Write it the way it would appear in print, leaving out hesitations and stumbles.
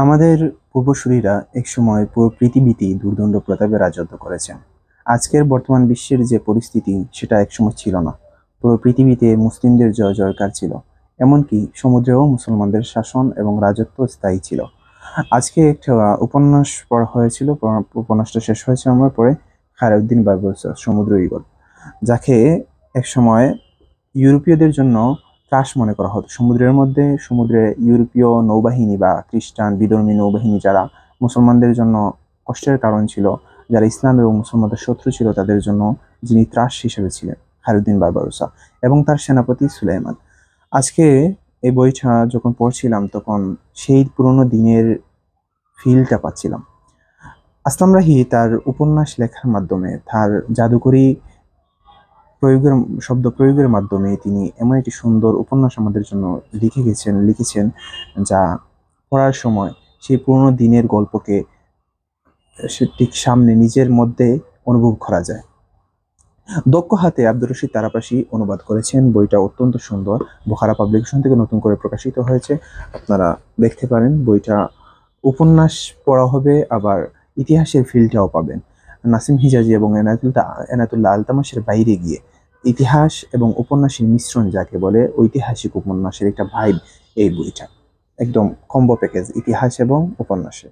আমাদের পূর্বসূরীরা একসময় পুরো পৃথিবীতেই দুর্দণ্ড প্রতাপে রাজত্ব করেছেন। আজকের বর্তমান বিশ্বের যে পরিস্থিতি সেটা একসময় ছিল না। পুরো পৃথিবীতে মুসলিমদের জয় জয়কার ছিল। এমনকি সমুদ্রেও মুসলমানদের শাসন এবং রাজত্ব স্থায়ী ছিল। আজকে একটা উপন্যাস পড়া হয়েছিল, উপন্যাসটা শেষ হয়েছে আমার পরে, খায়রউদ্দিন বার্বরসা সমুদ্র ঈগল, যাকে একসময় ইউরোপীয়দের জন্য ত্রাস মনে করা হতো। সমুদ্রে ইউরোপীয় নৌবাহিনী বা খ্রিস্টান বিধর্মী নৌবাহিনী যারা মুসলমানদের জন্য কষ্টের কারণ ছিল, যারা ইসলাম এবং মুসলমানদের শত্রু ছিল, তাদের জন্য যিনি ত্রাস হিসেবে ছিলেন খায়রউদ্দিন বার্বারোসা এবং তার সেনাপতি সুলাইমান। আজকে এই বইটা যখন পড়ছিলাম তখন সেই পুরোনো দিনের ফিলটা পাচ্ছিলাম। আসলাম রাহি তার উপন্যাস লেখার মাধ্যমে, তার জাদুকরী প্রয়োগের শব্দ প্রয়োগের মাধ্যমে তিনি এমন একটি সুন্দর উপন্যাস আমাদের জন্য লিখেছেন যা পড়ার সময় সেই পুরোনো দিনের গল্পকে ঠিক সামনে নিজের মধ্যে অনুভব করা যায়। দক্ষ হাতে আব্দুর রশিদ তারাপাশি অনুবাদ করেছেন। বইটা অত্যন্ত সুন্দর, বোখারা পাবলিকেশন থেকে নতুন করে প্রকাশিত হয়েছে, আপনারা দেখতে পারেন। বইটা উপন্যাস পড়া হবে, আবার ইতিহাসের ফিল্ডটাও পাবেন। নাসিম হিজাজি এবং এনায়েতুল্লাহ আলতামাশের বাইরে গিয়ে ইতিহাস এবং উপন্যাসের মিশ্রণ যাকে বলে, ঐতিহাসিক উপন্যাসের একটা ভাইব এই বইটা। একদম কম্বো প্যাকেজ ইতিহাস এবং উপন্যাসে।